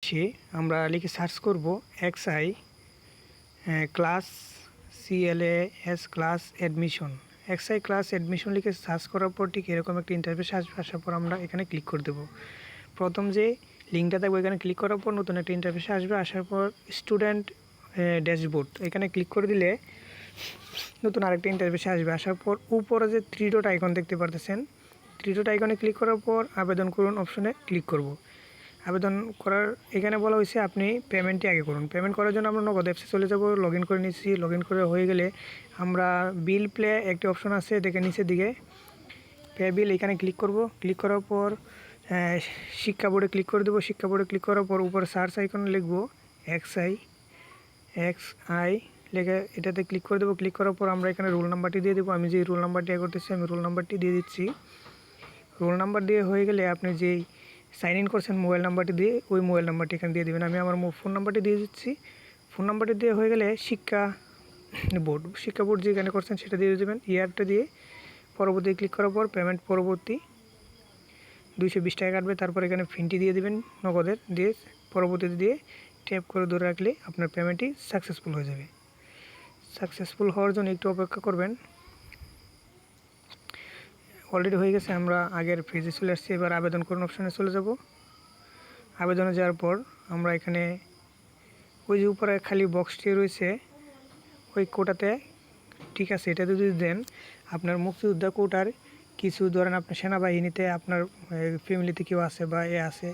সে আমরা লিখে সার্চ করব XI class CLAS class admission. XI class admission লিখে সার্চ করার পর ঠিক এরকম একটা ইন্টারফেস আসবে। আসার পর আমরা এখানে ক্লিক করে দেবো। প্রথম যে লিঙ্কটা থাকবে এখানে ক্লিক করার পর নতুন একটা ইন্টারফেস আসবে। আসার পর স্টুডেন্ট ড্যাশবোর্ড এখানে ক্লিক করে দিলে নতুন আরেকটা ইন্টারফেসে আসবে। আসার পর উপরে যে থ্রি ডট আইকন দেখতে পারতেছেন, থ্রি ডট আইকনে ক্লিক করার পর আবেদন করুন অপশনে ক্লিক করব। আবেদন করার এখানে বলা হয়েছে আপনি পেমেন্টটি আগে করুন। পেমেন্ট করার জন্য আমরা নগদ অ্যাপসে চলে যাব। লগ ইন করে নিচ্ছি। লগ ইন করে হয়ে গেলে আমরা বিল প্লে একটি অপশন আছে দেখে নিচের দিকে পে বিল, এখানে ক্লিক করব। ক্লিক করার পর শিক্ষা বোর্ডে ক্লিক করে দেবো। শিক্ষা বোর্ডে ক্লিক করার পর উপরে সার্চ আইকনে লিখব XI লেখে এটাতে ক্লিক করে দেবো। ক্লিক করার পর আমরা এখানে রোল নাম্বারটি দিয়ে দেবো। আমি যে রোল নাম্বারটি করতেছি আমি রোল নাম্বারটি দিয়ে দিচ্ছি। রোল নাম্বার দিয়ে হয়ে গেলে আপনি যেই সাইন ইন করছেন মোবাইল নাম্বারটি দিয়ে ওই মোবাইল নাম্বারটি এখানে দিয়ে দেবেন। আমি আমার ফোন নাম্বারটি দিয়ে দিচ্ছি। ফোন নাম্বারটি দিয়ে হয়ে গেলে শিক্ষা বোর্ড যেখানে করছেন সেটা দিয়ে দেবেন। ইয়ারটা দিয়ে পরবর্তী ক্লিক করার পর পেমেন্ট পরবর্তী 220 টাকা কাটবে। তারপর এখানে ফিনটি দিয়ে দেবেন নগদের, দিয়ে পরবর্তীতে দিয়ে ট্যাপ করে ধরে রাখলে আপনার পেমেন্টটি সাকসেসফুল হয়ে যাবে। সাকসেসফুল হওয়ার জন্য একটু অপেক্ষা করবেন। অলরেডি হয়ে গেছে, আমরা আগের পেজে চলে আসছি। এবার আবেদন করুন অপশানে চলে যাব। আবেদনে যাওয়ার পর আমরা এখানে ওই যে উপরে খালি বক্সটি রয়েছে ওই কোটাতে ঠিক আছে এটাতে যদি দেন আপনার মুক্তিযোদ্ধা কোটার কিছু ধরেন আপনার সেনাবাহিনীতে আপনার ফ্যামিলিতে কেউ আছে বা আছে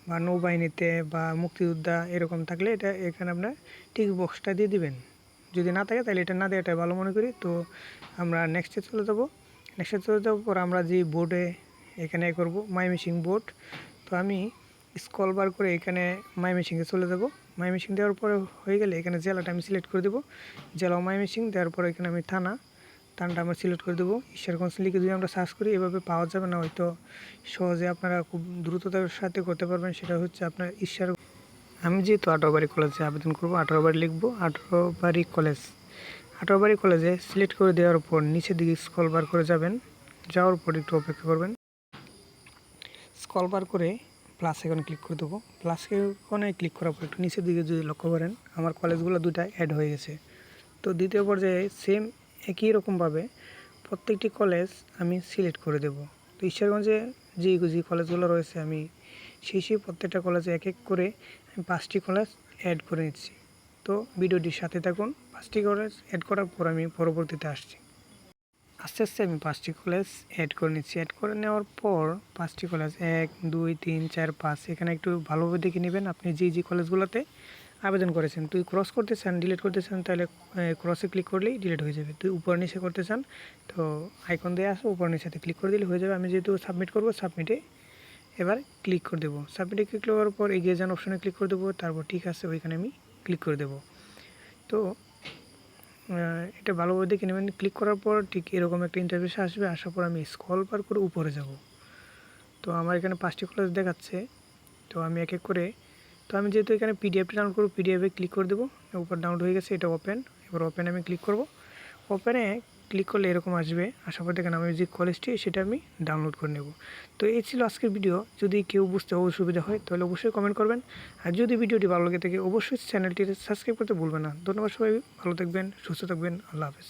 বা নৌবাহিনীতে বা মুক্তিযোদ্ধা এরকম থাকলে এটা এখানে আপনার টিক বক্সটা দিয়ে দিবেন। যদি না থাকে তাহলে এটা না দেওয়াটা ভালো মনে করি। তো আমরা নেক্সটে চলে যাব। নেক্সটে চলে যাওয়ার পর আমরা যে বোর্ডে এখানে করব মাইমিসিং বোর্ড। তো আমি স্ক্রল বার করে এখানে মাইমিসিংয়ে চলে যাব। মাইমিসিং দেওয়ার পরে হয়ে গেলে এখানে জেলাটা আমি সিলেক্ট করে দেবো। জেলা মাইমিসিং দেওয়ার পরে এখানে আমি থানাটা আমরা সিলেক্ট করে দেবো। ঈশ্বরগঞ্জ লিখে যদি আমরা সার্চ করি এভাবে পাওয়া যাবে না, হয়তো সহজে আপনারা খুব দ্রুততার সাথে করতে পারবেন। সেটা হচ্ছে আপনার আমি যেহেতু 18 কলেজে আবেদন করব 18 লিখব 18 কলেজ। 18 কলেজে সিলেক্ট করে দেওয়ার পর নিচের দিকে স্ক্রল বার করে যাবেন। যাওয়ার পর একটু অপেক্ষা করবেন। স্ক্রল বার করে প্লাস আইকনে ক্লিক করে দেবো। প্লাস আইকনে ক্লিক করার পর একটু নিচের দিকে যদি লক্ষ্য করেন আমার কলেজগুলো দুটা অ্যাড হয়ে গেছে। তো দ্বিতীয় পর্যায়ে সেম একই রকমভাবে প্রত্যেকটি কলেজ আমি সিলেক্ট করে দেব। তো ঈশ্বরগঞ্জে যে কলেজগুলো রয়েছে আমি সেই প্রত্যেকটা কলেজে এক এক করে আমি 5টি কলেজ অ্যাড করে নিচ্ছি। তো ভিডিওটির সাথে থাকুন। 5টি কলেজ অ্যাড করার পর আমি পরবর্তীতে আসছি। আস্তে আস্তে আমি 5টি কলেজ অ্যাড করে নিচ্ছি। অ্যাড করে নেওয়ার পর 5টি কলেজ 1 2 3 4 5 এখানে একটু ভালোভাবে দেখে নেবেন আপনি যে কলেজগুলোতে আবেদন করেছেন। তুই ক্রস করতে চান ডিলিট করতে চান তাহলে ক্রসে ক্লিক করলেই ডিলিট হয়ে যাবে। তুই উপর নিচে করতে চান তো আইকন দিয়ে আসো উপর নিচেতে ক্লিক করে দিলে হয়ে যাবে। আমি যেহেতু সাবমিট করব সাবমিটে এবার ক্লিক করে দেবো। সাবমিটে ক্লিক করার পর এগিয়ে যান অপশনে ক্লিক করে দেবো। তারপর ঠিক আছে ওইখানে আমি ক্লিক করে দেবো। তো এটা ভালোভাবে দেখে নেবেন। ক্লিক করার পর ঠিক এরকম একটা ইন্টারফেস আসবে। আসার পর আমি স্ক্রল বার করে উপরে যাব। তো আমার এখানে 5টি কলেজ দেখাচ্ছে। তো আমি এক এক করে তো আমি যেহেতু এখানে পিডিএফটা ডাউনলোড করব পিডিএফে ক্লিক করে দেবো। উপর ডাউনলোড হয়ে গেছে, এটা ওপেন। এবার ওপেনে আমি ক্লিক করব। ওপেনে ক্লিক করলে এরকম আসবে। আসার পর দেখেন আমি যে কলেজটি সেটা আমি ডাউনলোড করে নেব। তো এই ছিল আজকের ভিডিও। যদি কেউ বুঝতে অসুবিধা হয় তাহলে অবশ্যই কমেন্ট করবেন। আর যদি ভিডিওটি ভালো লাগে থাকে অবশ্যই চ্যানেলটি সাবস্ক্রাইব করতে ভুলবেন না। ধন্যবাদ সবাই, ভালো থাকবেন, সুস্থ থাকবেন, আল্লাহ হাফেজ।